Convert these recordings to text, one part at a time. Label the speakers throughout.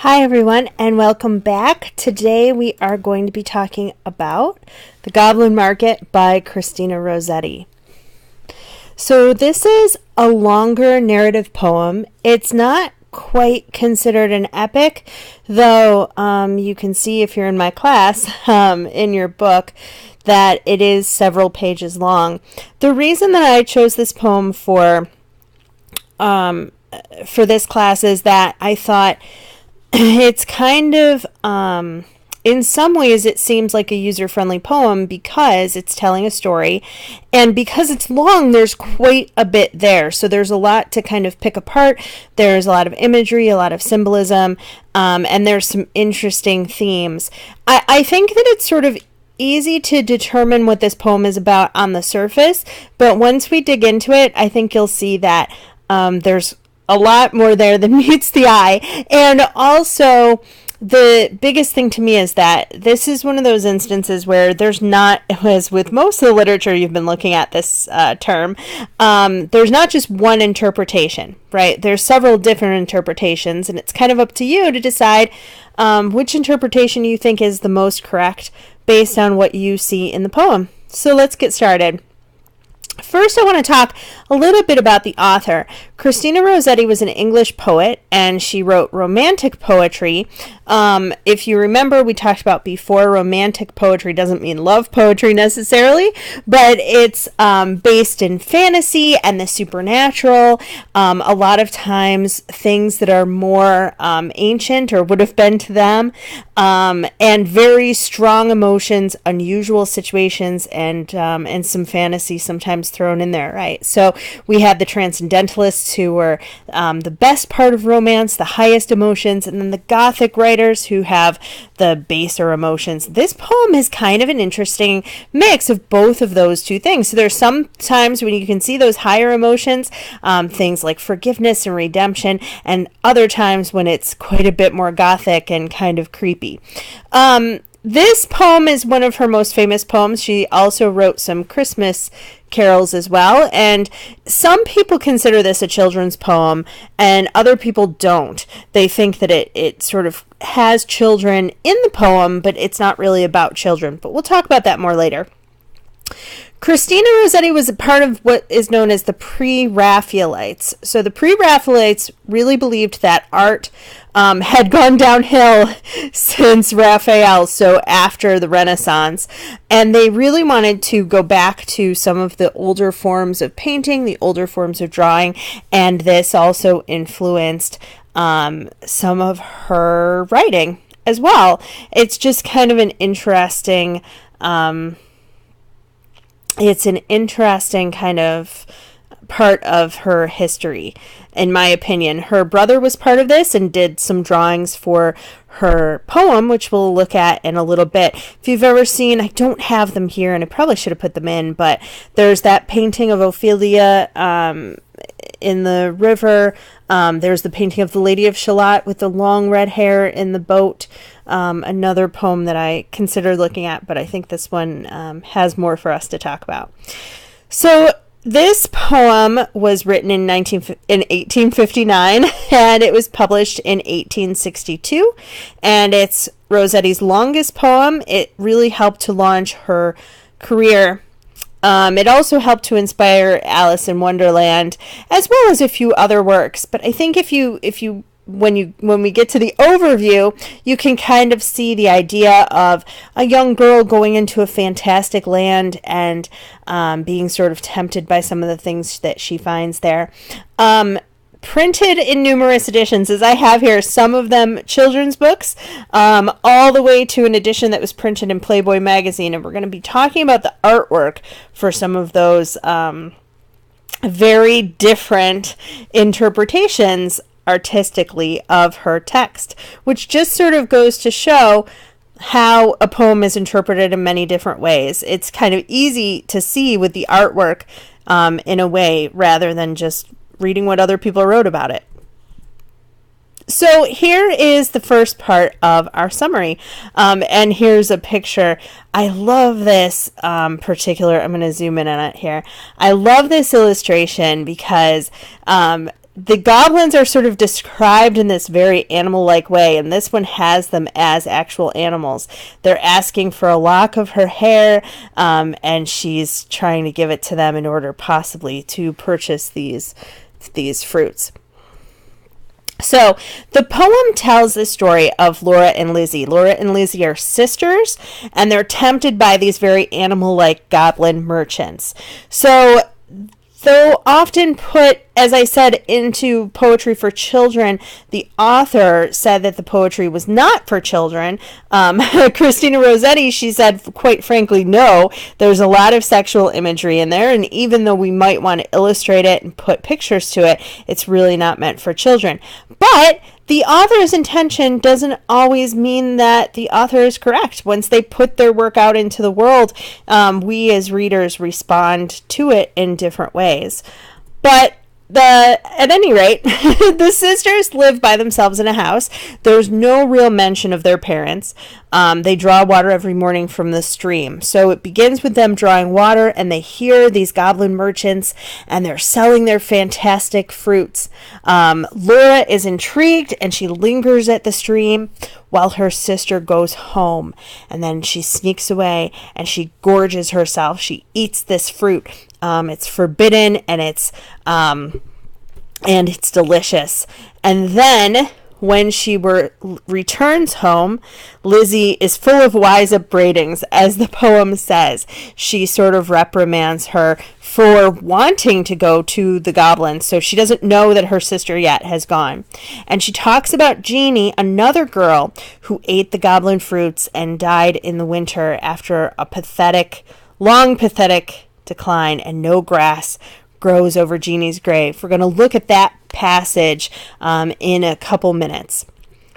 Speaker 1: Hi everyone and welcome back. Today we are going to be talking about The Goblin Market by Christina Rossetti. So this is a longer narrative poem. It's not quite considered an epic, though you can see if you're in my class in your book that it is several pages long. The reason that I chose this poem for this class is that I thought it's kind of, in some ways, it seems like a user-friendly poem because it's telling a story, and because it's long, there's quite a bit there. So there's a lot to kind of pick apart. There's a lot of imagery, a lot of symbolism, and there's some interesting themes. I think that it's sort of easy to determine what this poem is about on the surface, but once we dig into it, I think you'll see that there's a lot more there than meets the eye. And also, the biggest thing to me is that this is one of those instances where there's not, as with most of the literature you've been looking at this term, there's not just one interpretation, right? There's several different interpretations, and it's kind of up to you to decide which interpretation you think is the most correct based on what you see in the poem. So let's get started. First, I want to talk a little bit about the author. Christina Rossetti was an English poet, and she wrote romantic poetry. If you remember, we talked about before, romantic poetry doesn't mean love poetry necessarily, but it's based in fantasy and the supernatural. A lot of times, things that are more ancient or would have been to them, and very strong emotions, unusual situations, and some fantasy sometimes thrown in there, right? So we had the transcendentalists who were the best part of romance, the highest emotions, and then the Gothic writers who have the baser emotions. This poem is kind of an interesting mix of both of those two things. So there's some times when you can see those higher emotions, things like forgiveness and redemption, and other times when it's quite a bit more Gothic and kind of creepy. This poem is one of her most famous poems. She also wrote some Christmas carols as well, and some people consider this a children's poem and other people don't. They think that it sort of has children in the poem, but it's not really about children. But we'll talk about that more later. Christina Rossetti was a part of what is known as the Pre-Raphaelites. So the Pre-Raphaelites really believed that art had gone downhill since Raphael, so after the Renaissance, and they really wanted to go back to some of the older forms of painting, the older forms of drawing, and this also influenced some of her writing as well. It's just kind of an interesting it's an interesting kind of part of her history, in my opinion. Her brother was part of this and did some drawings for her poem, which we'll look at in a little bit. If you've ever seen, I don't have them here, and I probably should have put them in, but there's that painting of Ophelia in the river. There's the painting of the Lady of Shalott with the long red hair in the boat. Another poem that I considered looking at, but I think this one has more for us to talk about. So this poem was written in 1859, and it was published in 1862, and it's Rossetti's longest poem. It really helped to launch her career. It also helped to inspire Alice in Wonderland, as well as a few other works. But I think when we get to the overview, you can kind of see the idea of a young girl going into a fantastic land and being sort of tempted by some of the things that she finds there. Printed in numerous editions, as I have here, some of them children's books, all the way to an edition that was printed in Playboy magazine. And we're going to be talking about the artwork for some of those very different interpretations artistically of her text, which just sort of goes to show how a poem is interpreted in many different ways. It's kind of easy to see with the artwork in a way, rather than just reading what other people wrote about it. So here is the first part of our summary, and here's a picture. I love this particular, I'm going to zoom in on it here. I love this illustration because the goblins are sort of described in this very animal-like way, and this one has them as actual animals. They're asking for a lock of her hair, and she's trying to give it to them in order possibly to purchase these fruits. So the poem tells the story of Laura and Lizzie. Laura and Lizzie are sisters, and they're tempted by these very animal-like goblin merchants. So though often put, as I said, into poetry for children, the author said that the poetry was not for children. Christina Rossetti, she said, quite frankly, no, there's a lot of sexual imagery in there, and even though we might want to illustrate it and put pictures to it, it's really not meant for children. But the author's intention doesn't always mean that the author is correct. Once they put their work out into the world, we as readers respond to it in different ways. But at any rate, the sisters live by themselves in a house. There's no real mention of their parents. They draw water every morning from the stream. So it begins with them drawing water, and they hear these goblin merchants, and they're selling their fantastic fruits. Laura is intrigued, and she lingers at the stream while her sister goes home. And then she sneaks away, and she gorges herself. She eats this fruit. It's forbidden, and it's delicious. And then when she returns home, Lizzie is full of wise upbraidings, as the poem says. She sort of reprimands her for wanting to go to the goblins, so she doesn't know that her sister yet has gone. And she talks about Jeannie, another girl who ate the goblin fruits and died in the winter after a long pathetic decline, and no grass grows over Jeannie's grave. We're going to look at that passage in a couple minutes.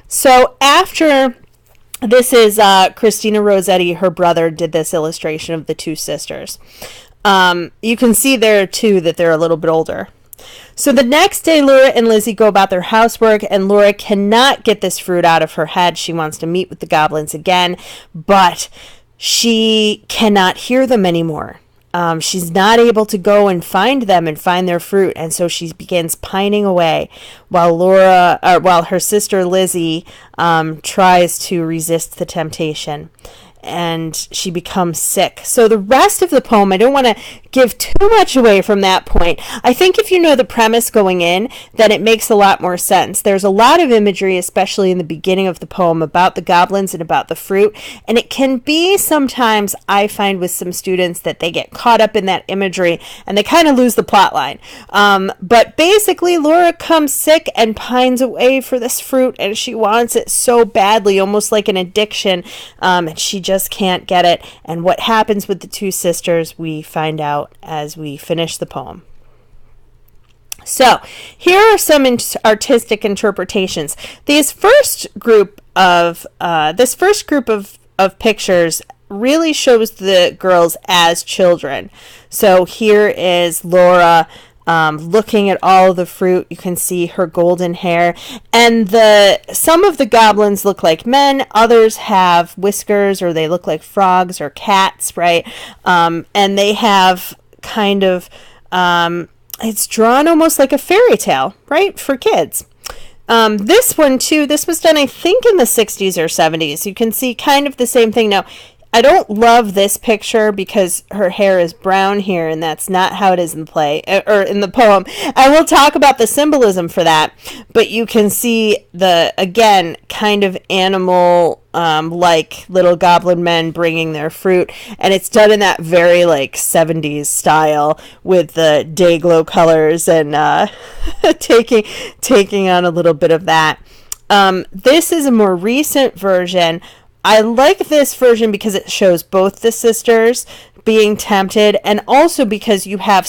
Speaker 1: So after this is Christina Rossetti, her brother, did this illustration of the two sisters. You can see there too that they're a little bit older. So the next day, Laura and Lizzie go about their housework, and Laura cannot get this fruit out of her head. She wants to meet with the goblins again, but she cannot hear them anymore. She's not able to go and find them and find their fruit, and so she begins pining away while her sister Lizzie tries to resist the temptation, and she becomes sick. So the rest of the poem, I don't want to give too much away from that point. I think if you know the premise going in, then it makes a lot more sense. There's a lot of imagery, especially in the beginning of the poem, about the goblins and about the fruit, and it can be sometimes, I find with some students, that they get caught up in that imagery and they kind of lose the plot line. But basically, Laura comes sick and pines away for this fruit, and she wants it so badly, almost like an addiction, and she just can't get it. And what happens with the two sisters, we find out as we finish the poem. So here are some artistic interpretations. This first group of pictures really shows the girls as children. So here is Laura looking at all the fruit. You can see her golden hair, and some of the goblins look like men, others have whiskers, or they look like frogs or cats, right? And they have kind of it's drawn almost like a fairy tale, right, for kids. This one too, this was done I think in the 60s or 70s. You can see kind of the same thing. Now, I don't love this picture because her hair is brown here, and that's not how it is in the play or in the poem. I will talk about the symbolism for that, but you can see again, kind of animal like little goblin men bringing their fruit, and it's done in that very like 70s style with the day glow colors and taking on a little bit of that. This is a more recent version. I like this version because it shows both the sisters being tempted, and also because you have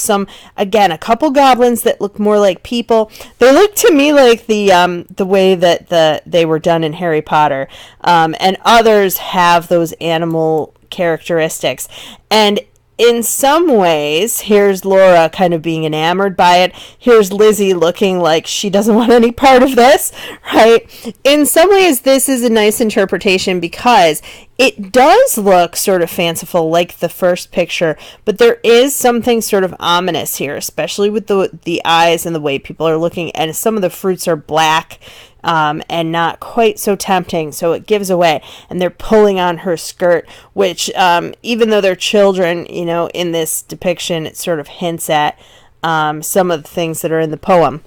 Speaker 1: a couple goblins that look more like people. They look to me like the way that they were done in Harry Potter, and others have those animal characteristics. And in some ways, here's Laura kind of being enamored by it. Here's Lizzie looking like she doesn't want any part of this, right? In some ways, this is a nice interpretation because it does look sort of fanciful like the first picture, but there is something sort of ominous here, especially with the eyes and the way people are looking, and some of the fruits are black and not quite so tempting, so it gives away. And they're pulling on her skirt, which even though they're children, you know, in this depiction, it sort of hints at some of the things that are in the poem.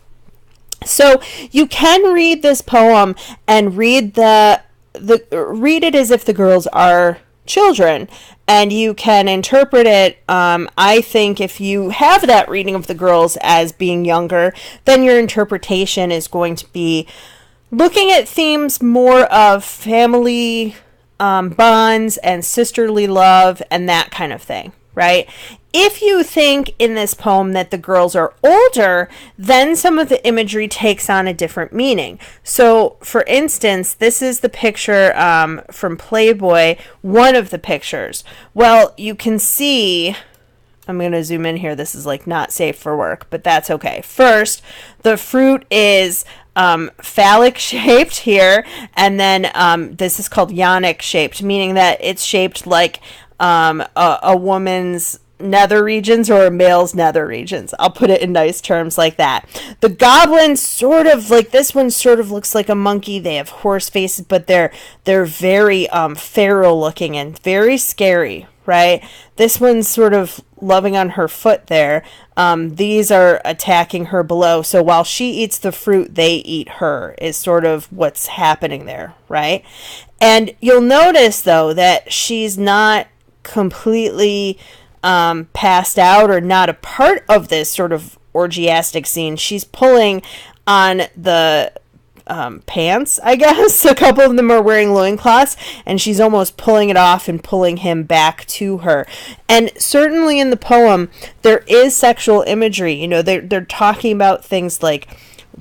Speaker 1: So you can read this poem and read read it as if the girls are children, and you can interpret it. I think if you have that reading of the girls as being younger, then your interpretation is going to be looking at themes more of family bonds and sisterly love and that kind of thing, right? If you think in this poem that the girls are older, then some of the imagery takes on a different meaning. So, for instance, this is the picture from Playboy, one of the pictures. Well, you can see, I'm going to zoom in here. This is like not safe for work, but that's okay. First, the fruit is phallic shaped here, and then this is called yonic shaped, meaning that it's shaped like a woman's nether regions or a male's nether regions. I'll put it in nice terms like that. The goblins sort of like, this one sort of looks like a monkey. They have horse faces, but they're very feral looking and very scary, right? This one's sort of loving on her foot there. These are attacking her below. So while she eats the fruit, they eat her, is sort of what's happening there, right? And you'll notice, though, that she's not completely passed out or not a part of this sort of orgiastic scene. She's pulling on the pants, I guess. A couple of them are wearing loincloths, and she's almost pulling it off and pulling him back to her. And certainly in the poem, there is sexual imagery. You know, they're talking about things like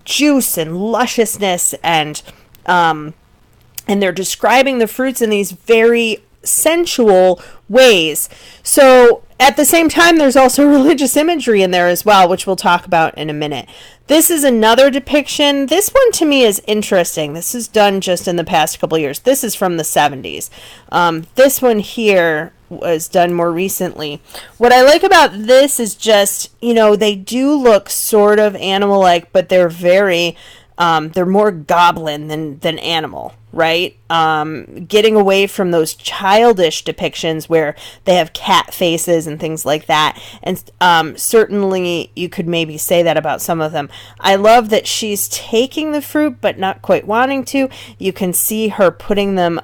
Speaker 1: juice and lusciousness, and they're describing the fruits in these very sensual ways. So at the same time, there's also religious imagery in there as well, which we'll talk about in a minute. This is another depiction. This one to me is interesting. This is done just in the past couple years. This is from the 70s. This one here was done more recently. What I like about this is just, you know, they do look sort of animal-like, but they're very they're more goblin than animal, right? Getting away from those childish depictions where they have cat faces and things like that. And certainly you could maybe say that about some of them. I love that she's taking the fruit but not quite wanting to. You can see her putting them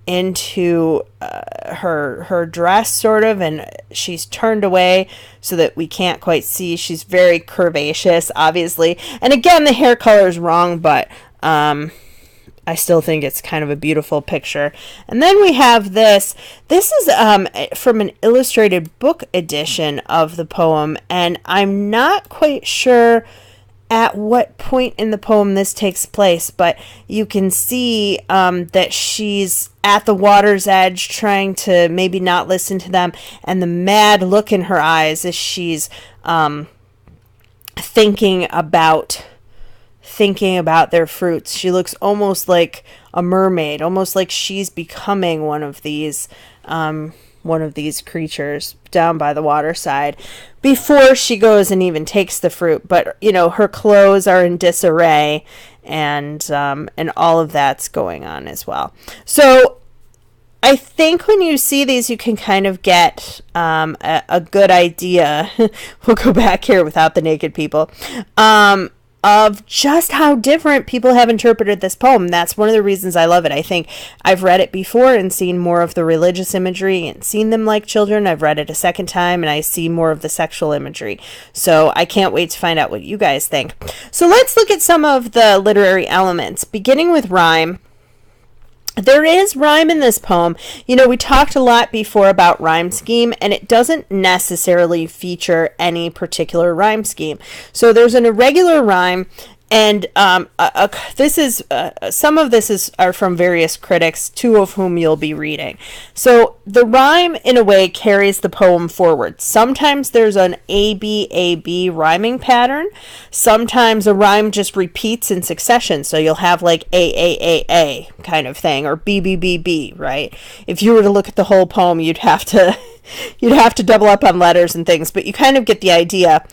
Speaker 1: into her dress, sort of, and she's turned away so that we can't quite see. She's very curvaceous, obviously, and again, the hair color is wrong, but I still think it's kind of a beautiful picture. And then we have this is from an illustrated book edition of the poem, and I'm not quite sure at what point in the poem this takes place, but you can see that she's at the water's edge trying to maybe not listen to them, and the mad look in her eyes as she's thinking about their fruits. She looks almost like a mermaid, almost like she's becoming one of these creatures down by the waterside before she goes and even takes the fruit. But, you know, her clothes are in disarray, and all of that's going on as well. So I think when you see these, you can kind of get a good idea. We'll go back here without the naked people. Of just how different people have interpreted this poem. That's one of the reasons I love it. I think I've read it before and seen more of the religious imagery and seen them like children. I've read it a second time and I see more of the sexual imagery. So I can't wait to find out what you guys think. So let's look at some of the literary elements, beginning with rhyme. There is rhyme in this poem. You know, we talked a lot before about rhyme scheme, and it doesn't necessarily feature any particular rhyme scheme. So there's an irregular rhyme, And this is some of this are from various critics, two of whom you'll be reading. So the rhyme, in a way, carries the poem forward. Sometimes there's an A-B rhyming pattern. Sometimes a rhyme just repeats in succession. So you'll have like A kind of thing, or B, right? If you were to look at the whole poem, you'd have to double up on letters and things, but you kind of get the idea.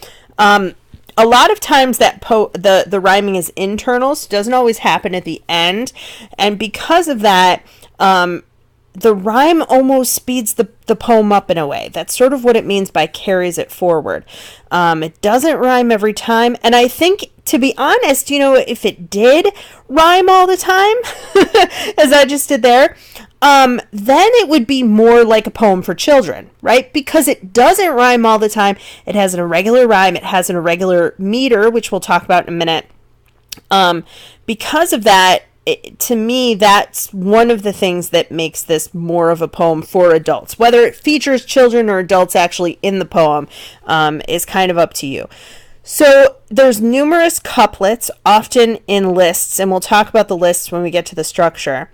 Speaker 1: A lot of times that the rhyming is internal, so it doesn't always happen at the end. And because of that, the rhyme almost speeds the poem up in a way. That's sort of what it means by carries it forward. It doesn't rhyme every time. And I think, to be honest, if it did rhyme all the time, as I just did there, then it would be more like a poem for children, right? Because it doesn't rhyme all the time. It has an irregular rhyme. It has an irregular meter, which we'll talk about in a minute. Because of that, to me, that's one of the things that makes this more of a poem for adults. Whether it features children or adults actually in the poem is kind of up to you. So there's numerous couplets, often in lists, and we'll talk about the lists when we get to the structure.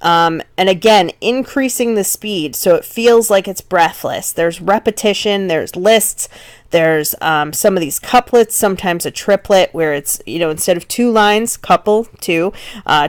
Speaker 1: And again, increasing the speed so it feels like it's breathless. There's repetition, there's lists, there's some of these couplets, sometimes a triplet where it's, instead of 2 lines, couple, 2,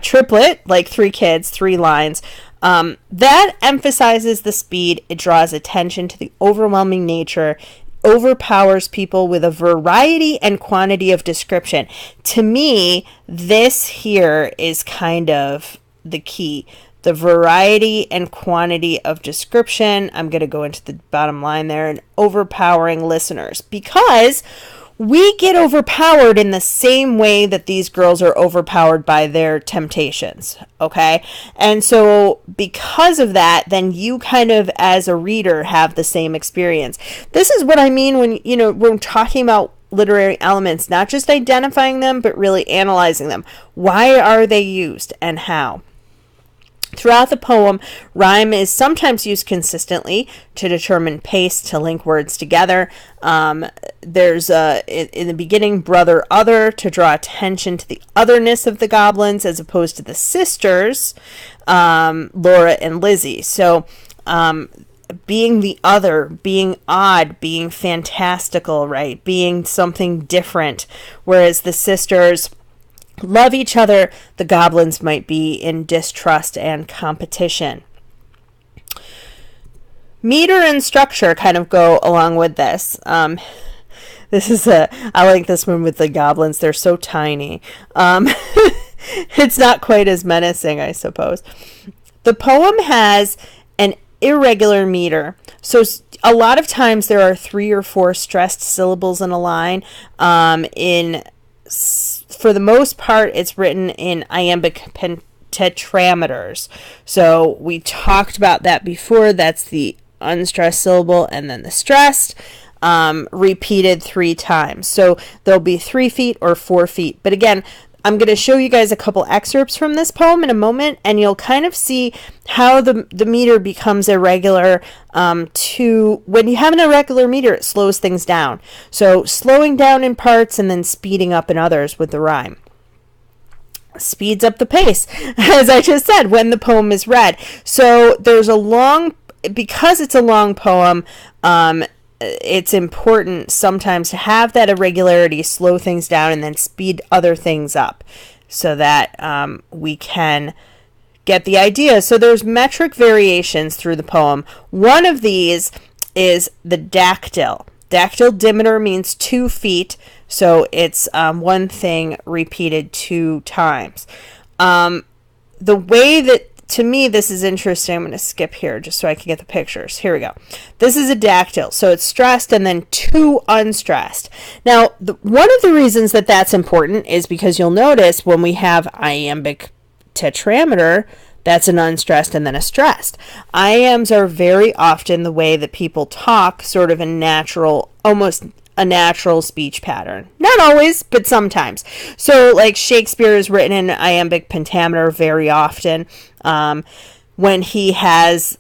Speaker 1: triplet, like 3 kids, 3 lines. That emphasizes the speed. It draws attention to the overwhelming nature, overpowers people with a variety and quantity of description. To me, this here is kind of the key. The variety and quantity of description. I'm going to go into the bottom line there, and overpowering listeners, because we get overpowered in the same way that these girls are overpowered by their temptations. Okay. And so because of that, then you kind of, as a reader, have the same experience. This is what I mean when, we're talking about literary elements, not just identifying them, but really analyzing them. Why are they used and how? Throughout the poem, rhyme is sometimes used consistently to determine pace, to link words together. There's in the beginning, brother, other, to draw attention to the otherness of the goblins as opposed to the sisters, Laura and Lizzie. So being the other, being odd, being fantastical, right? Being something different, whereas the sisters love each other, the goblins might be in distrust and competition. Meter and structure kind of go along with this. I like this one with the goblins. They're so tiny. It's not quite as menacing, I suppose. The poem has an irregular meter. So a lot of times there are 3 or 4 stressed syllables in a line. For the most part, it's written in iambic tetrameters. So we talked about that before. That's the unstressed syllable and then the stressed, repeated 3 times. So there'll be 3 feet or 4 feet. But again, I'm going to show you guys a couple excerpts from this poem in a moment, and you'll kind of see how the meter becomes irregular. When you have an irregular meter, it slows things down. So slowing down in parts and then speeding up in others with the rhyme. Speeds up the pace, as I just said, when the poem is read. So there's because it's a long poem, it's important sometimes to have that irregularity, slow things down, and then speed other things up so that we can get the idea. So there's metric variations through the poem. One of these is the dactyl. Dactyl dimeter means 2 feet, so it's one thing repeated 2 times. The way that, to me, this is interesting. I'm going to skip here just so I can get the pictures. Here we go. This is a dactyl. So it's stressed and then 2 unstressed. Now, one of the reasons that that's important is because you'll notice when we have iambic tetrameter, that's an unstressed and then a stressed. Iambs are very often the way that people talk, sort of almost a natural speech pattern. Not always, but sometimes. So like Shakespeare is written in iambic pentameter very often. when he has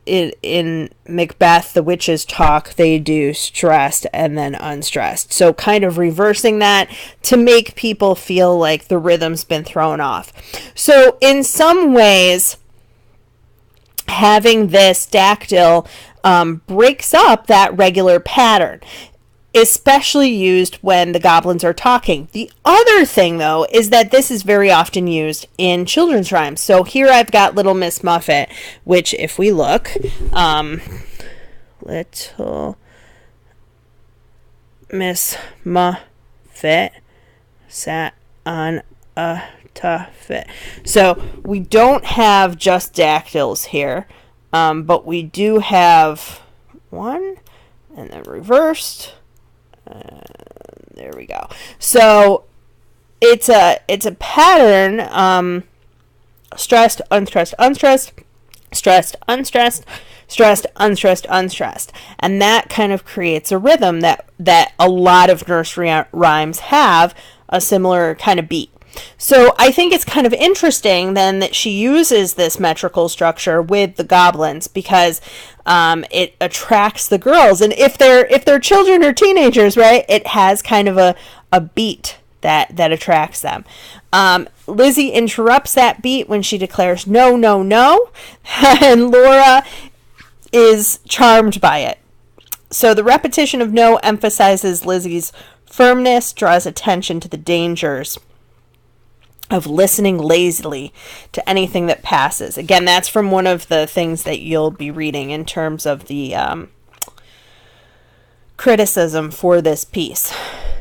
Speaker 1: in Macbeth, the witches talk, they do stressed and then unstressed. So kind of reversing that to make people feel like the rhythm's been thrown off. So in some ways, having this dactyl breaks up that regular pattern, especially used when the goblins are talking. The other thing, though, is that this is very often used in children's rhymes. So here I've got Little Miss Muffet, which if we look, Little Miss Muffet sat on a tuffet. So we don't have just dactyls here, but we do have one, and then reversed. There we go. So it's a pattern, stressed, unstressed, unstressed, stressed, unstressed, stressed, unstressed, unstressed. And that kind of creates a rhythm that a lot of nursery rhymes have a similar kind of beat. So I think it's kind of interesting then that she uses this metrical structure with the goblins, because it attracts the girls. And if they're children or teenagers, right, it has kind of a beat that attracts them. Lizzie interrupts that beat when she declares no, no, no, and Laura is charmed by it. So the repetition of no emphasizes Lizzie's firmness, draws attention to the dangers of listening lazily to anything that passes. Again, that's from one of the things that you'll be reading in terms of the criticism for this piece.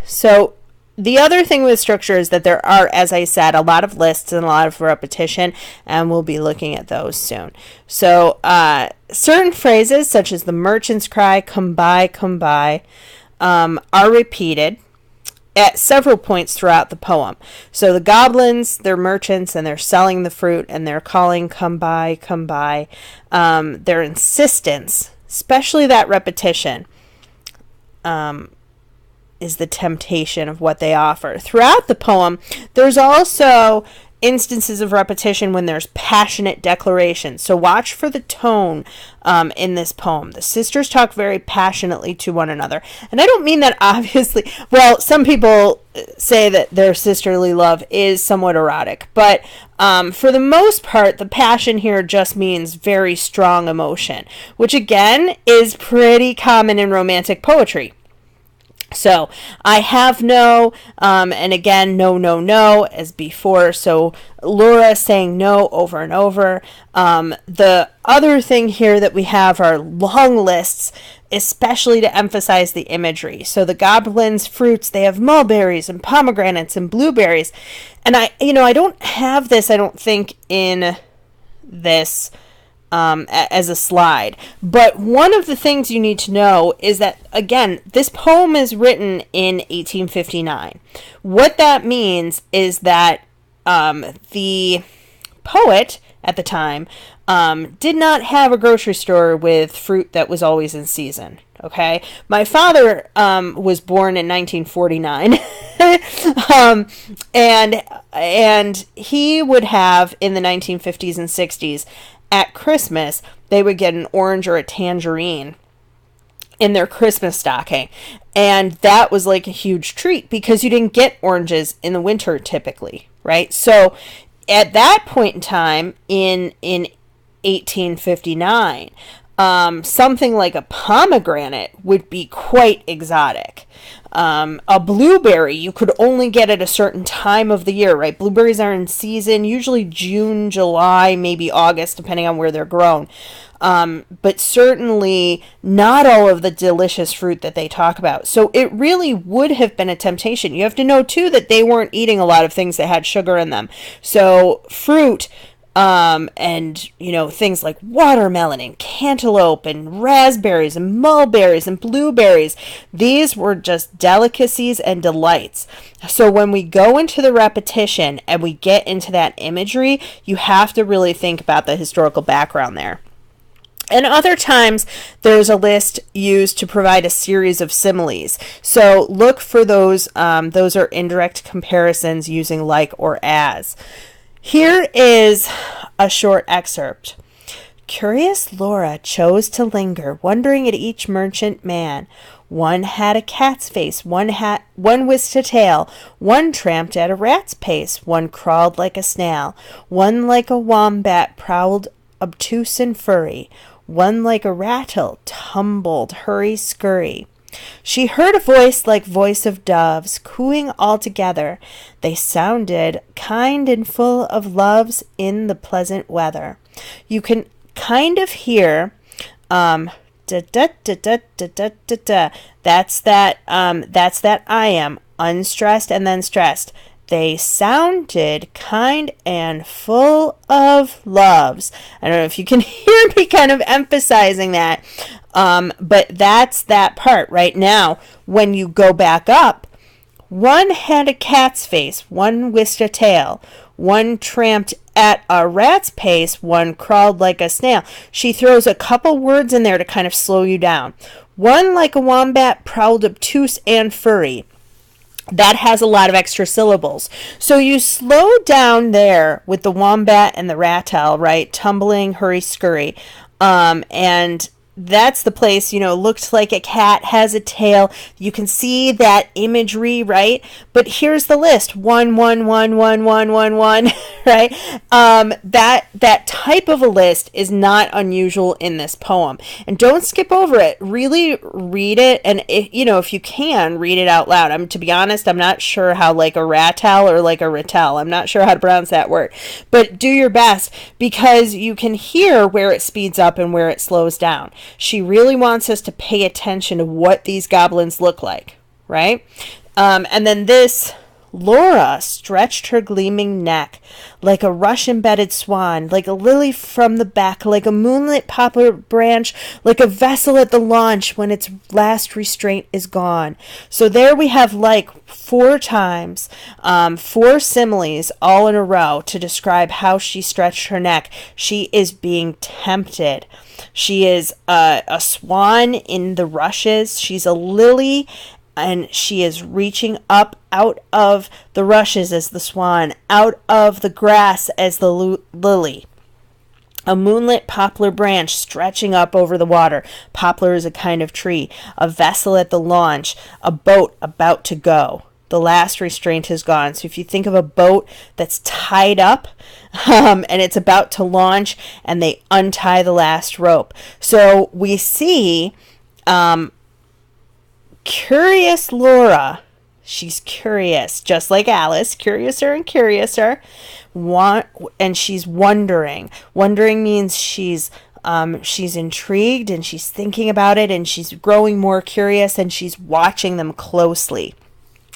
Speaker 1: So the other thing with structure is that there are, as I said, a lot of lists and a lot of repetition, and we'll be looking at those soon. So certain phrases, such as the merchant's cry, come by, are repeated at several points throughout the poem. So the goblins, they're merchants, and they're selling the fruit, and they're calling, come by, come by. Their insistence, especially that repetition, is the temptation of what they offer. Throughout the poem, there's also instances of repetition when there's passionate declaration. So watch for the tone in this poem. The sisters talk very passionately to one another. And I don't mean that obviously. Well, some people say that their sisterly love is somewhat erotic. But for the most part, the passion here just means very strong emotion, which again is pretty common in romantic poetry. So I have no, and again, no, no, no, as before. So Laura saying no over and over. The other thing here that we have are long lists, especially to emphasize the imagery. So the goblins' fruits, they have mulberries and pomegranates and blueberries. And I don't have this, I don't think, in this as a slide. But one of the things you need to know is that, again, this poem is written in 1859. What that means is that the poet at the time did not have a grocery store with fruit that was always in season. Okay, my father was born in 1949, and he would have, in the 1950s and 60s, at Christmas, they would get an orange or a tangerine in their Christmas stocking. And that was like a huge treat because you didn't get oranges in the winter typically, right? So at that point in time, in 1859, something like a pomegranate would be quite exotic. A blueberry, you could only get at a certain time of the year, right? Blueberries are in season, usually June, July, maybe August, depending on where they're grown. But certainly not all of the delicious fruit that they talk about. So it really would have been a temptation. You have to know, too, that they weren't eating a lot of things that had sugar in them. So fruit, and things like watermelon and cantaloupe and raspberries and mulberries and blueberries, these were just delicacies and delights. So when we go into the repetition and we get into that imagery, you have to really think about the historical background there. And other times, there's a list used to provide a series of similes. So look for those. Those are indirect comparisons using like or as. Here is a short excerpt. Curious Laura chose to linger, wondering at each merchant man. One had a cat's face, one whisked a tail, one tramped at a rat's pace, one crawled like a snail, one like a wombat prowled obtuse and furry, one like a rattle tumbled hurry-scurry. She heard a voice like voice of doves, cooing all together. They sounded kind and full of loves in the pleasant weather. You can kind of hear da, da, da, da, da, da, da, da. That's that I am unstressed and then stressed. They sounded kind and full of loves. I don't know if you can hear me kind of emphasizing that, but that's that part right now. When you go back up, one had a cat's face, one whisked a tail, one tramped at a rat's pace, one crawled like a snail. She throws a couple words in there to kind of slow you down. One like a wombat prowled obtuse and furry. That has a lot of extra syllables. So you slow down there with the wombat and the rattle, right? Tumbling, hurry, scurry. And that's the place, looked like a cat, has a tail. You can see that imagery, right? But here's the list. 1, 1, 1, 1, 1, 1, 1, right? That type of a list is not unusual in this poem. And don't skip over it. Really read it. And if you can, read it out loud. To be honest, I'm not sure how like a rattle or like a rattle. I'm not sure how to pronounce that word. But do your best, because you can hear where it speeds up and where it slows down. She really wants us to pay attention to what these goblins look like, right? And then this, Laura stretched her gleaming neck like a rush-embedded swan, like a lily from the back, like a moonlit poplar branch, like a vessel at the launch when its last restraint is gone. So there we have like 4 times, 4 similes all in a row to describe how she stretched her neck. She is being tempted. She is a swan in the rushes. She's a lily, and she is reaching up out of the rushes as the swan, out of the grass as the lily. A moonlit poplar branch stretching up over the water. Poplar is a kind of tree. A vessel at the launch. A boat about to go. The last restraint is gone. So if you think of a boat that's tied up and it's about to launch, and they untie the last rope. So we see curious Laura. She's curious, just like Alice, curiouser and curiouser. And she's wondering. Wondering means she's intrigued, and she's thinking about it, and she's growing more curious, and she's watching them closely.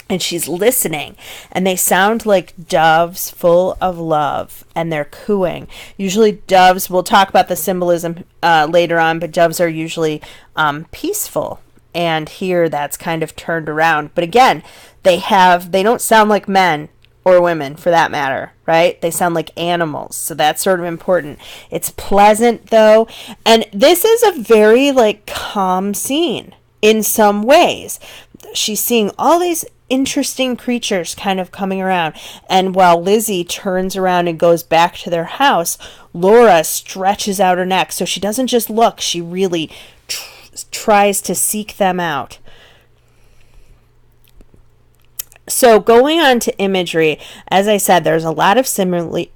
Speaker 1: And she's listening, and they sound like doves full of love, and they're cooing. Usually doves, we'll talk about the symbolism later on, but doves are usually peaceful. And here that's kind of turned around. But again, they don't sound like men or women for that matter, right? They sound like animals. So that's sort of important. It's pleasant though. And this is a very like calm scene in some ways. She's seeing all these interesting creatures kind of coming around. And while Lizzie turns around and goes back to their house, Laura stretches out her neck. So she doesn't just look, she really tries to seek them out. So going on to imagery, as I said, there's a lot of similes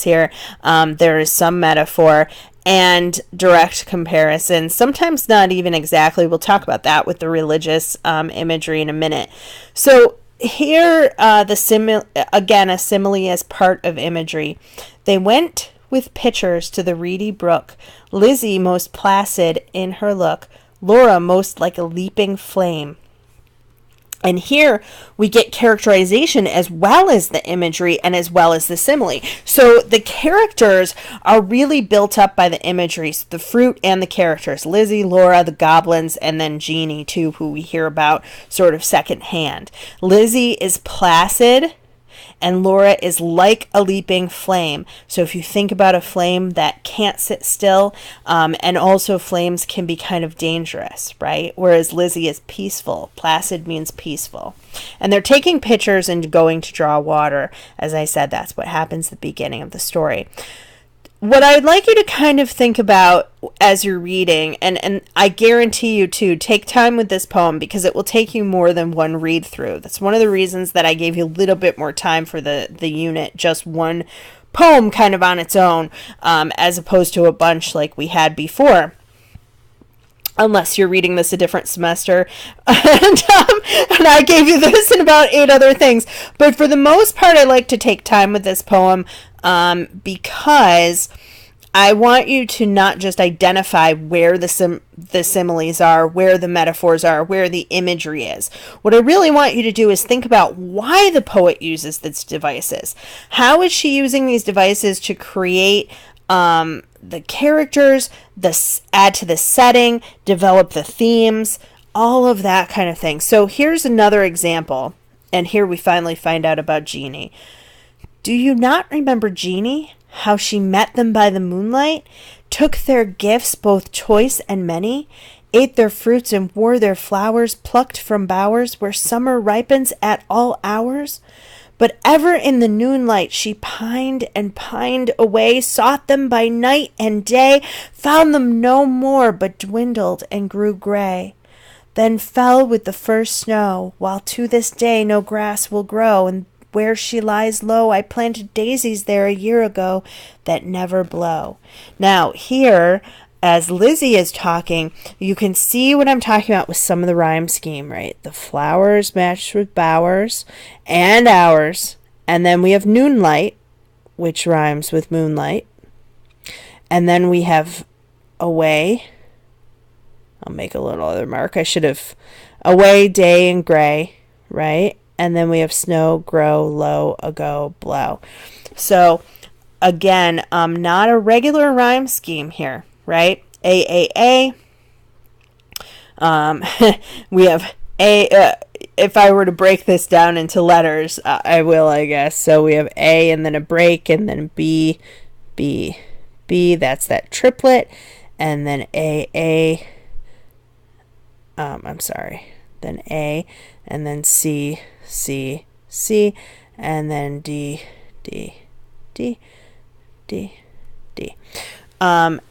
Speaker 1: here. There is some metaphor and direct comparison, sometimes not even exactly. We'll talk about that with the religious imagery in a minute. So here, a simile as part of imagery. They went with pitchers to the reedy brook, Lizzie most placid in her look, Laura most like a leaping flame. And here we get characterization as well as the imagery and as well as the simile. So the characters are really built up by the imagery, so the fruit and the characters. Lizzie, Laura, the goblins, and then Jeannie too, who we hear about sort of secondhand. Lizzie is placid, and Laura is like a leaping flame. So if you think about a flame that can't sit still, and also flames can be kind of dangerous, right? Whereas Lizzie is peaceful. Placid means peaceful. And they're taking pictures and going to draw water. As I said, that's what happens at the beginning of the story. what I'd like you to kind of think about as you're reading, and I guarantee you to take time with this poem because it will take you more than one read through. That's one of the reasons that I gave you a little bit more time for the unit, just one poem kind of on its own, as opposed to a bunch like we had before. Unless you're reading this a different semester. And I gave you this and about 8 other things. But for the most part, I like to take time with this poem because I want you to not just identify where the similes are, where the metaphors are, where the imagery is. What I really want you to do is think about why the poet uses these devices. How is she using these devices to create the characters, add to the setting, develop the themes, all of that kind of thing. So here's another example, and here we finally find out about Jeannie. Do you not remember Jeannie? How she met them by the moonlight, took their gifts, both choice and many, ate their fruits and wore their flowers, plucked from bowers where summer ripens at all hours? But ever in the noonlight she pined and pined away, sought them by night and day, found them no more, but dwindled and grew gray. Then fell with the first snow, while to this day no grass will grow, and where she lies low, I planted daisies there a year ago that never blow. Now here, as Lizzie is talking, you can see what I'm talking about with some of the rhyme scheme, right? The flowers matched with bowers and hours. And then we have noonlight, which rhymes with moonlight. And then we have away. I'll make a little other mark. I should have away, day, and gray, right? And then we have snow, grow, low, ago, blow. So again, not a regular rhyme scheme here. Right? A. We have A. If I were to break this down into letters, I will, I guess. So we have A and then a break and then B. That's that triplet. And then A. I'm sorry. Then A. And then C. And then D.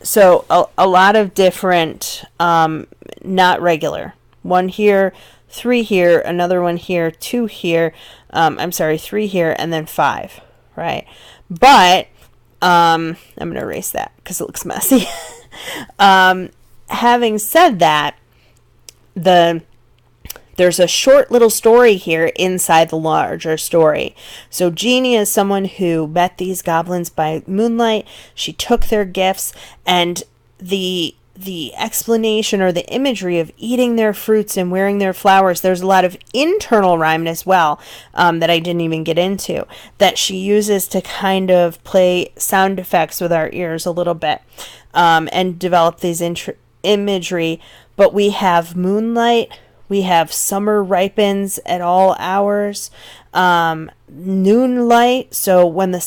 Speaker 1: So a lot of different, not regular. 1 here, 3 here, another 1 here, 2 here, 3 here, and then 5, right? But, I'm going to erase that because it looks messy. Having said that, there's a short little story here inside the larger story. So Jeannie is someone who met these goblins by moonlight. She took their gifts, and the explanation or the imagery of eating their fruits and wearing their flowers, there's a lot of internal rhyme as well that I didn't even get into, that she uses to kind of play sound effects with our ears a little bit and develop these imagery. But we have moonlight, we have summer ripens at all hours, noonlight. So when the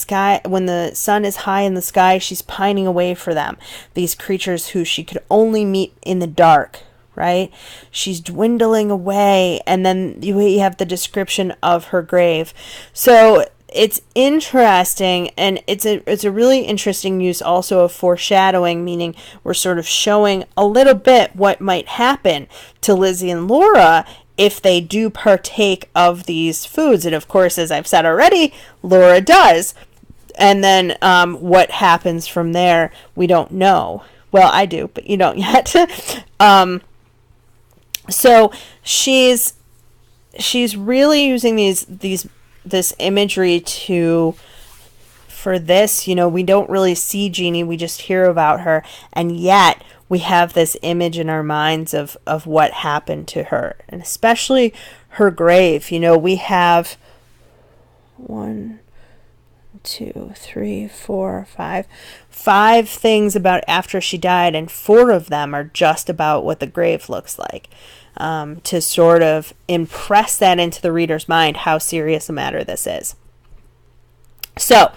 Speaker 1: sun is high in the sky, she's pining away for them. These creatures who she could only meet in the dark, right? She's dwindling away. And then you have the description of her grave. So it's interesting, and it's a really interesting use also of foreshadowing, meaning we're sort of showing a little bit what might happen to Lizzie and Laura if they do partake of these foods. And of course, as I've said already, Laura does. And then what happens from there, we don't know. Well, I do, but you don't yet. So she's really using this imagery for this, we don't really see Jeannie, we just hear about her, and yet we have this image in our minds of what happened to her, and especially her grave. We have 1, 2, 3, 4, 5 things about after she died, and 4 of them are just about what the grave looks like. To sort of impress that into the reader's mind how serious a matter this is. So,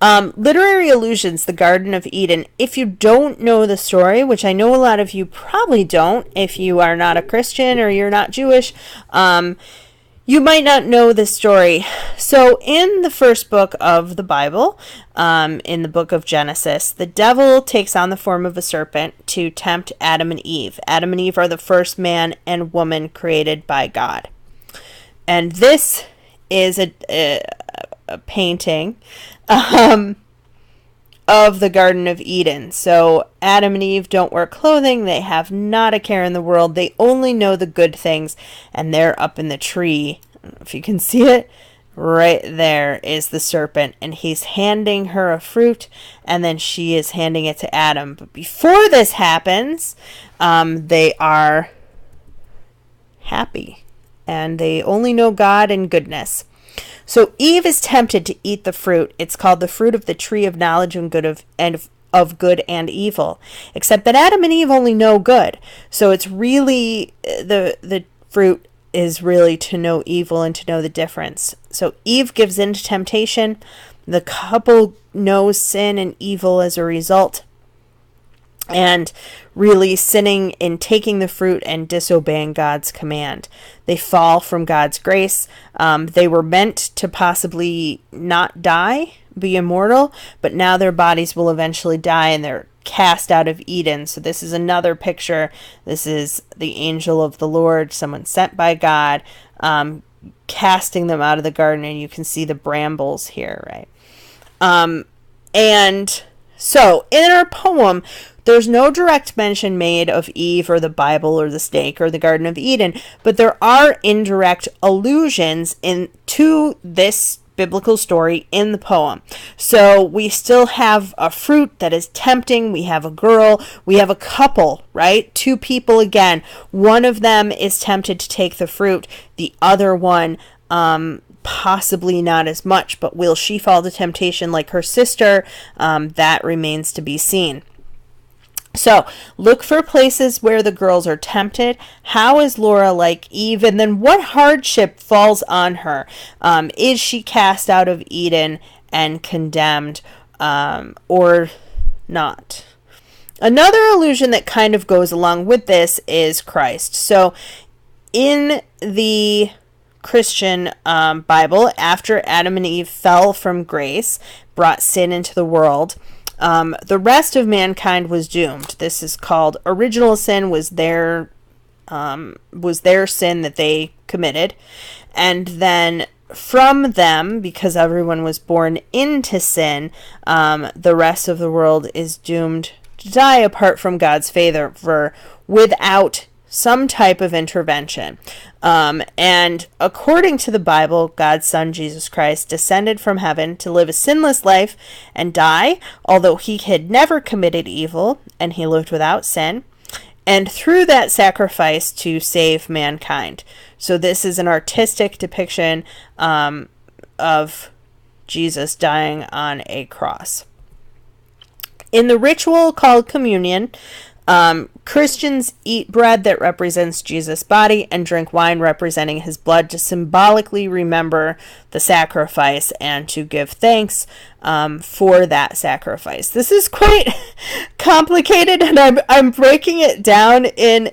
Speaker 1: literary allusions, the Garden of Eden. If you don't know the story, which I know a lot of you probably don't, if you are not a Christian or you're not Jewish, You might not know this story. So in the first book of the Bible, in the book of Genesis, the devil takes on the form of a serpent to tempt Adam and Eve. Adam and Eve are the first man and woman created by God. And this is a painting of the Garden of Eden. So Adam and Eve don't wear clothing. They have not a care in the world. They only know the good things, and they're up in the tree. I don't know if you can see it. Right there is the serpent, and he's handing her a fruit, and then she is handing it to Adam. But before this happens, they are happy, and they only know God and goodness. So Eve is tempted to eat the fruit. It's called the fruit of the tree of knowledge and of good and evil. Except that Adam and Eve only know good. So it's really the fruit is really to know evil and to know the difference. So Eve gives in to temptation. The couple knows sin and evil as a result, and really sinning in taking the fruit and disobeying God's command. They fall from God's grace. They were meant to possibly not die, be immortal, but now their bodies will eventually die, and they're cast out of Eden. So this is another picture. This is the angel of the Lord, someone sent by God, casting them out of the garden, and you can see the brambles here, right? And so in our poem, there's no direct mention made of Eve or the Bible or the snake or the Garden of Eden, but there are indirect allusions to this biblical story in the poem. So we still have a fruit that is tempting. We have a girl. We have a couple, right? Two people again. One of them is tempted to take the fruit. The other one, possibly not as much, but will she fall to temptation like her sister? That remains to be seen. So look for places where the girls are tempted. How is Laura like Eve? And then what hardship falls on her? Is she cast out of Eden and condemned, or not? Another allusion that kind of goes along with this is Christ. So in the Christian Bible, after Adam and Eve fell from grace, brought sin into the world, the rest of mankind was doomed. This is called original sin, was their sin that they committed. And then from them, because everyone was born into sin, the rest of the world is doomed to die apart from God's favor without some type of intervention. And according to the Bible, God's Son, Jesus Christ, descended from heaven to live a sinless life and die, although he had never committed evil, and he lived without sin, and through that sacrifice to save mankind. So this is an artistic depiction of Jesus dying on a cross. In the ritual called communion, Christians eat bread that represents Jesus' body and drink wine representing his blood to symbolically remember the sacrifice and to give thanks for that sacrifice. This is quite complicated, and I'm breaking it down in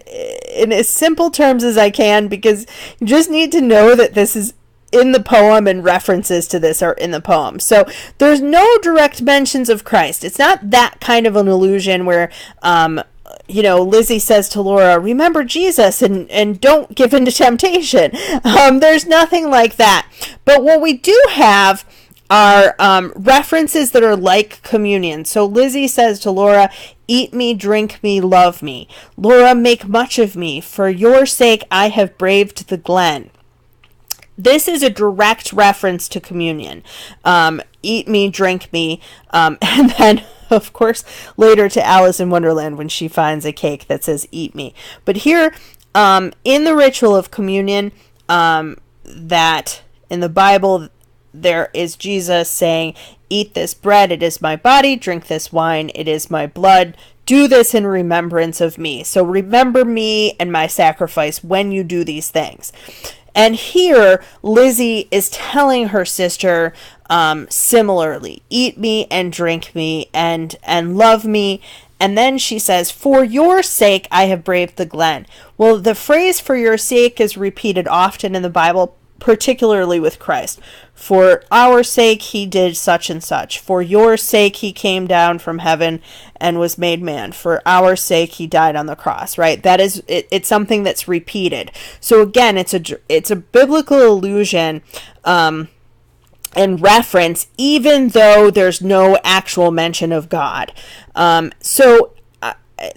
Speaker 1: as simple terms as I can, because you just need to know that this is in the poem and references to this are in the poem. So there's no direct mentions of Christ. It's not that kind of an allusion where Lizzie says to Laura, remember Jesus and don't give in to temptation. There's nothing like that. But what we do have are references that are like communion. So Lizzie says to Laura, eat me, drink me, love me. Laura, make much of me. For your sake, I have braved the glen. This is a direct reference to communion. Eat me, drink me, and then, of course, later to Alice in Wonderland when she finds a cake that says, eat me. But here, in the ritual of communion, that in the Bible, there is Jesus saying, eat this bread, it is my body, drink this wine, it is my blood. Do this in remembrance of me. So remember me and my sacrifice when you do these things. And here, Lizzie is telling her sister similarly, eat me and drink me and love me. And then she says, for your sake, I have braved the glen. Well, the phrase for your sake is repeated often in the Bible, particularly with Christ. For our sake he did such and such. For your sake he came down from heaven and was made man. For our sake he died on the cross, right? That is, it's something that's repeated. So again, it's a biblical allusion and reference, even though there's no actual mention of God.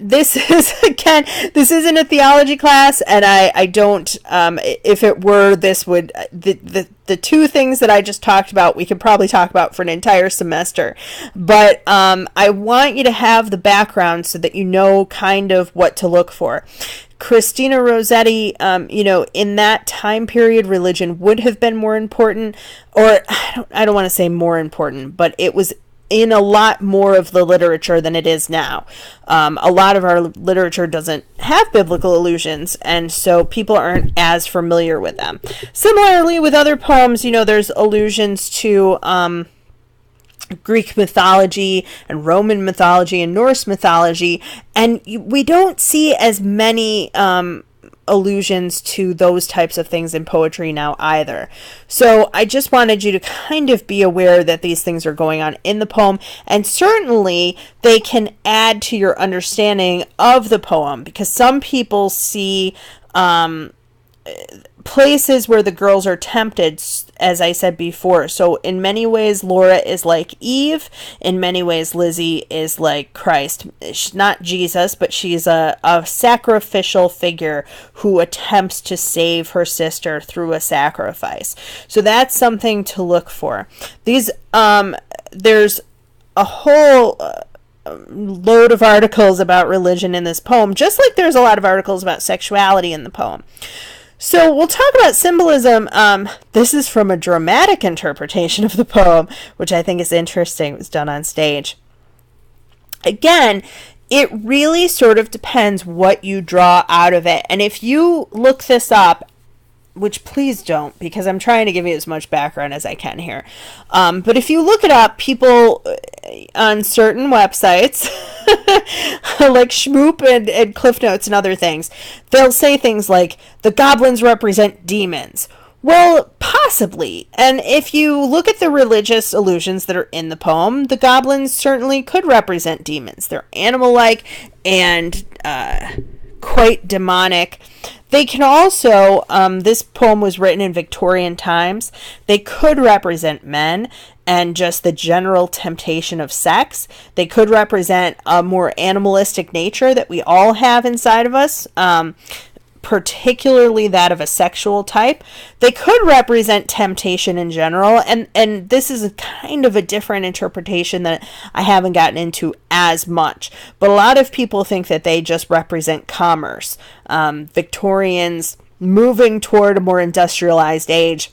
Speaker 1: This is, again, this isn't a theology class, and I don't, if it were, this would, the two things that I just talked about, we could probably talk about for an entire semester. But I want you to have the background so that you know kind of what to look for. Christina Rossetti, in that time period, religion would have been more important, or I don't want to say more important, but it was in a lot more of the literature than it is now. A lot of our literature doesn't have biblical allusions, and so people aren't as familiar with them. Similarly, with other poems, there's allusions to Greek mythology and Roman mythology and Norse mythology, and we don't see as many allusions to those types of things in poetry now either. So I just wanted you to kind of be aware that these things are going on in the poem, and certainly they can add to your understanding of the poem, because some people see places where the girls are tempted, as I said before. So in many ways, Laura is like Eve. In many ways, Lizzie is like Christ. She's not Jesus, but she's a sacrificial figure who attempts to save her sister through a sacrifice. So that's something to look for. There's a whole load of articles about religion in this poem, just like there's a lot of articles about sexuality in the poem. So we'll talk about symbolism. This is from a dramatic interpretation of the poem, which I think is interesting. It was done on stage. Again, it really sort of depends what you draw out of it. And if you look this up, which please don't, because I'm trying to give you as much background as I can here. But if you look it up, people on certain websites, like Schmoop and Cliff Notes and other things, they'll say things like, the goblins represent demons. Well, possibly. And if you look at the religious allusions that are in the poem, the goblins certainly could represent demons. They're animal-like and quite demonic. They can also, this poem was written in Victorian times, they could represent men and just the general temptation of sex. They could represent a more animalistic nature that we all have inside of us, particularly that of a sexual type. They could represent temptation in general, and this is a kind of a different interpretation that I haven't gotten into as much. But a lot of people think that they just represent commerce. Victorians moving toward a more industrialized age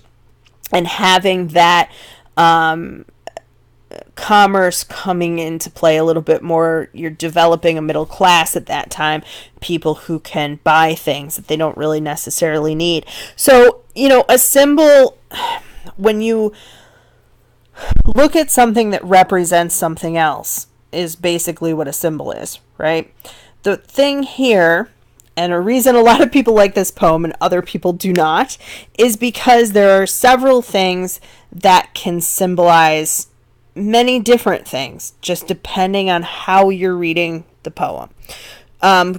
Speaker 1: and having that commerce coming into play a little bit more. You're developing a middle class at that time, people who can buy things that they don't really necessarily need. So, a symbol, when you look at something that represents something else, is basically what a symbol is, right? The thing here, and a reason a lot of people like this poem and other people do not, is because there are several things that can symbolize many different things, just depending on how you're reading the poem.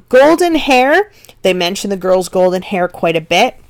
Speaker 1: Golden hair, they mention the girl's golden hair quite a bit.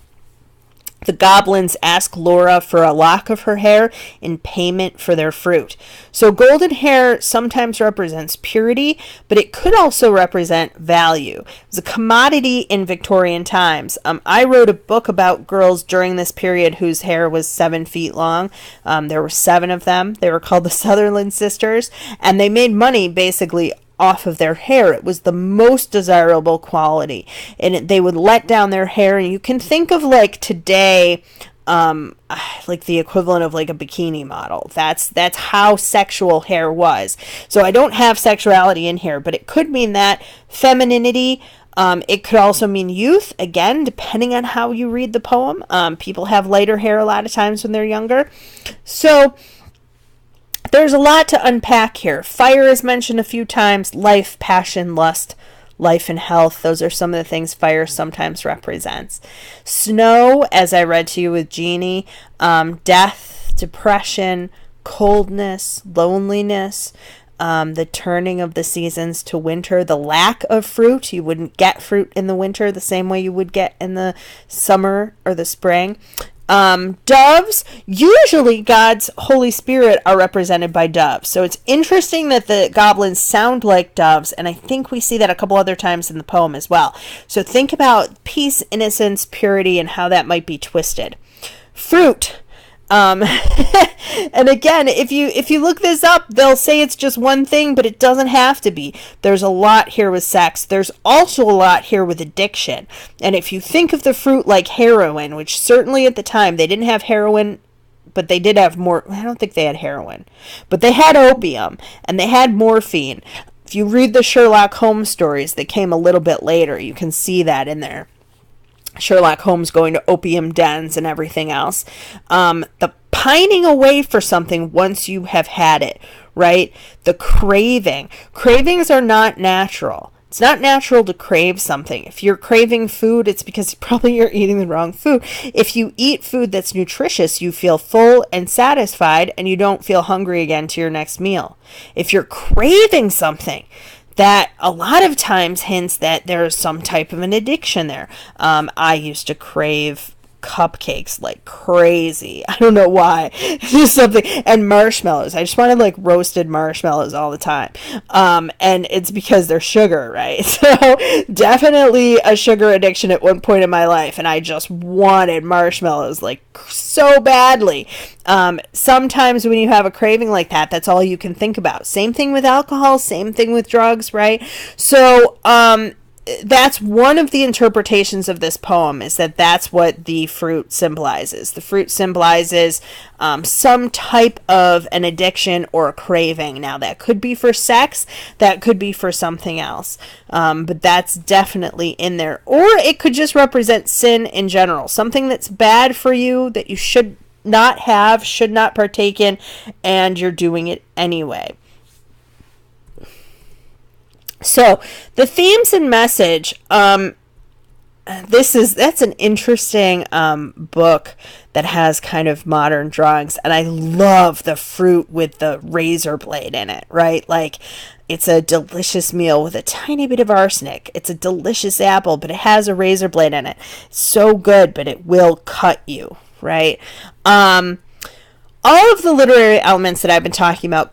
Speaker 1: The goblins ask Laura for a lock of her hair in payment for their fruit. So golden hair sometimes represents purity, but it could also represent value. It was a commodity in Victorian times. I wrote a book about girls during this period whose hair was 7 feet long. There were 7 of them. They were called the Sutherland Sisters, and they made money basically off of their hair. It was the most desirable quality, and they would let down their hair, and you can think of like today, like the equivalent of like a bikini model. That's how sexual hair was. So I don't have sexuality in here, but it could mean that femininity. It could also mean youth, again, depending on how you read the poem. People have lighter hair a lot of times when they're younger. So there's a lot to unpack here. Fire is mentioned a few times. Life, passion, lust, life and health. Those are some of the things fire sometimes represents. Snow, as I read to you with Jeannie, death, depression, coldness, loneliness, the turning of the seasons to winter, the lack of fruit. You wouldn't get fruit in the winter the same way you would get in the summer or the spring. Doves, usually God's Holy Spirit are represented by doves. So it's interesting that the goblins sound like doves, and I think we see that a couple other times in the poem as well. So think about peace, innocence, purity, and how that might be twisted. Fruit. And again, if you look this up, they'll say it's just one thing, but it doesn't have to be. There's a lot here with sex. There's also a lot here with addiction. And if you think of the fruit like heroin, which certainly at the time they didn't have heroin, but they did have more. I don't think they had heroin, but they had opium and they had morphine. If you read the Sherlock Holmes stories that came a little bit later, you can see that in there. Sherlock Holmes going to opium dens and everything else. The pining away for something once you have had it, right? The craving. Cravings are not natural. It's not natural to crave something. If you're craving food, it's because probably you're eating the wrong food. If you eat food that's nutritious, you feel full and satisfied, and you don't feel hungry again to your next meal. If you're craving something, that a lot of times hints that there's some type of an addiction there. I used to crave cupcakes like crazy. I don't know why. It's just something. And marshmallows. I just wanted like roasted marshmallows all the time. And it's because they're sugar, right? So definitely a sugar addiction at one point in my life. And I just wanted marshmallows like so badly. Sometimes when you have a craving like that, that's all you can think about. Same thing with alcohol, same thing with drugs, right? So, that's one of the interpretations of this poem, is that that's what the fruit symbolizes. The fruit symbolizes some type of an addiction or a craving. Now, that could be for sex, that could be for something else, but that's definitely in there. Or it could just represent sin in general, something that's bad for you that you should not have, should not partake in, and you're doing it anyway. So the themes and message, that's an interesting book that has kind of modern drawings, and I love the fruit with the razor blade in it, right? Like, it's a delicious meal with a tiny bit of arsenic. It's a delicious apple, but it has a razor blade in it. It's so good, but it will cut you, right? All of the literary elements that I've been talking about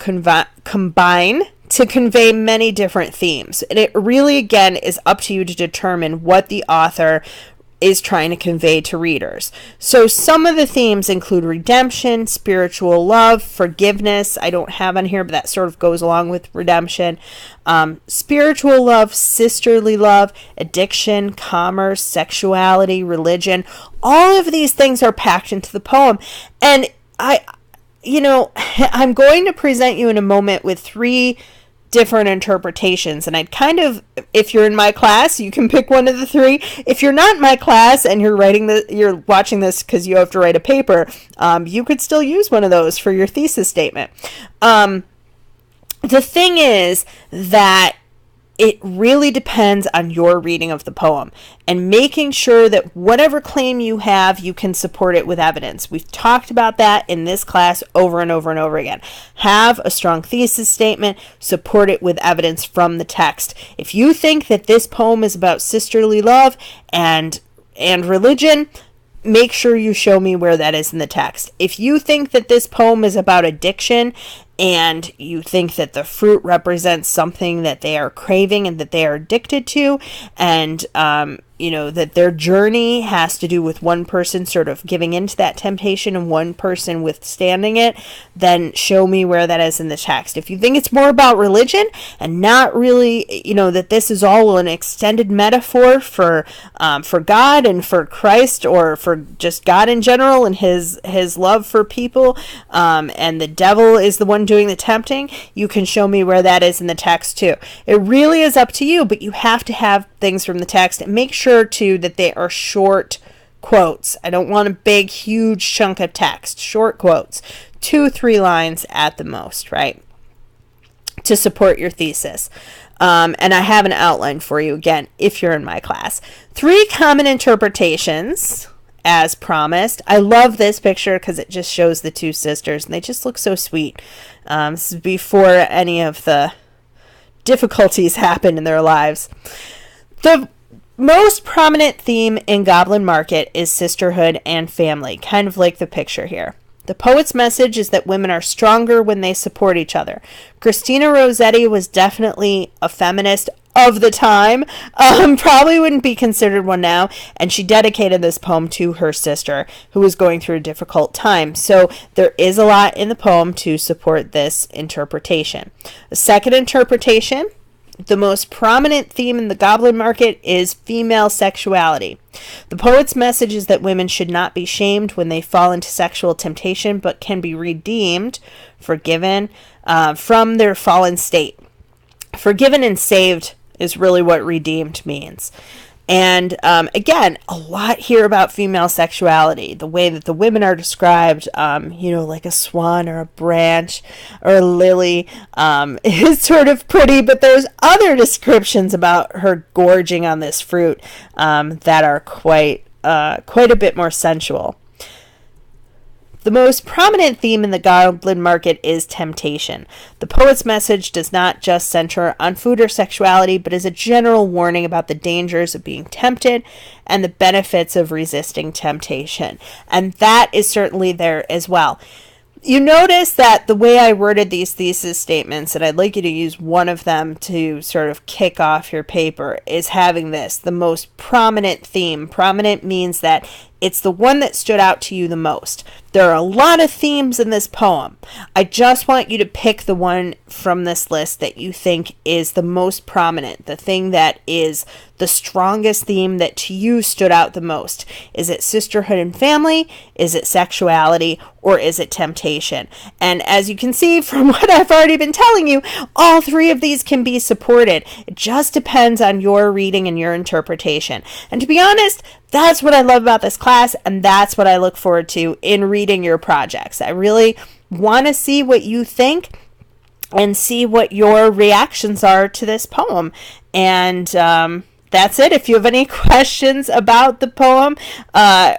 Speaker 1: combine to convey many different themes. And it really, again, is up to you to determine what the author is trying to convey to readers. So some of the themes include redemption, spiritual love, forgiveness. I don't have on here, but that sort of goes along with redemption. Spiritual love, sisterly love, addiction, commerce, sexuality, religion. All of these things are packed into the poem. And I'm going to present you in a moment with 3 different interpretations, and I'd kind of, if you're in my class, you can pick one of the 3. If you're not in my class and you're watching this because you have to write a paper, you could still use one of those for your thesis statement. The thing is that it really depends on your reading of the poem and making sure that whatever claim you have, you can support it with evidence. We've talked about that in this class over and over and over again. Have a strong thesis statement, support it with evidence from the text. If you think that this poem is about sisterly love and religion, make sure you show me where that is in the text. If you think that this poem is about addiction and you think that the fruit represents something that they are craving and that they are addicted to, and that their journey has to do with one person sort of giving into that temptation and one person withstanding it, then show me where that is in the text. If you think it's more about religion and not really, that this is all an extended metaphor for God and for Christ, or for just God in general and his love for people, and the devil is the one doing the tempting, you can show me where that is in the text too. It really is up to you, but you have to have things from the text, and make sure too that they are short quotes. I don't want a big huge chunk of text. Short quotes, 2-3 lines at the most, right? to support your thesis. And I have an outline for you, again, if you're in my class. 3 common interpretations, as promised. I love this picture because it just shows the 2 sisters, and they just look so sweet. This is before any of the difficulties happened in their lives. The most prominent theme in Goblin Market is sisterhood and family, kind of like the picture here. The poet's message is that women are stronger when they support each other. Christina Rossetti was definitely a feminist of the time, probably wouldn't be considered one now, and she dedicated this poem to her sister, who was going through a difficult time. So there is a lot in the poem to support this interpretation. The second interpretation, the most prominent theme in the Goblin Market is female sexuality. The poet's message is that women should not be shamed when they fall into sexual temptation, but can be redeemed, forgiven, from their fallen state. Forgiven and saved is really what redeemed means. And again, a lot here about female sexuality, the way that the women are described, like a swan or a branch or a lily, is sort of pretty, but there's other descriptions about her gorging on this fruit that are quite a bit more sensual. The most prominent theme in the Goblin Market is temptation. The poet's message does not just center on food or sexuality, but is a general warning about the dangers of being tempted and the benefits of resisting temptation. And that is certainly there as well. You notice that the way I worded these thesis statements, and I'd like you to use one of them to sort of kick off your paper, is having this, the most prominent theme. Prominent means that it's the one that stood out to you the most. There are a lot of themes in this poem. I just want you to pick the one from this list that you think is the most prominent, the thing that is the strongest theme that to you stood out the most. Is it sisterhood and family? Is it sexuality? Or is it temptation? And as you can see from what I've already been telling you, all 3 of these can be supported. It just depends on your reading and your interpretation. And to be honest, that's what I love about this class, and that's what I look forward to in reading your projects. I really want to see what you think and see what your reactions are to this poem. And that's it. If you have any questions about the poem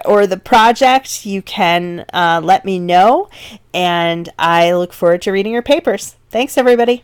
Speaker 1: or the project, you can let me know, and I look forward to reading your papers. Thanks, everybody.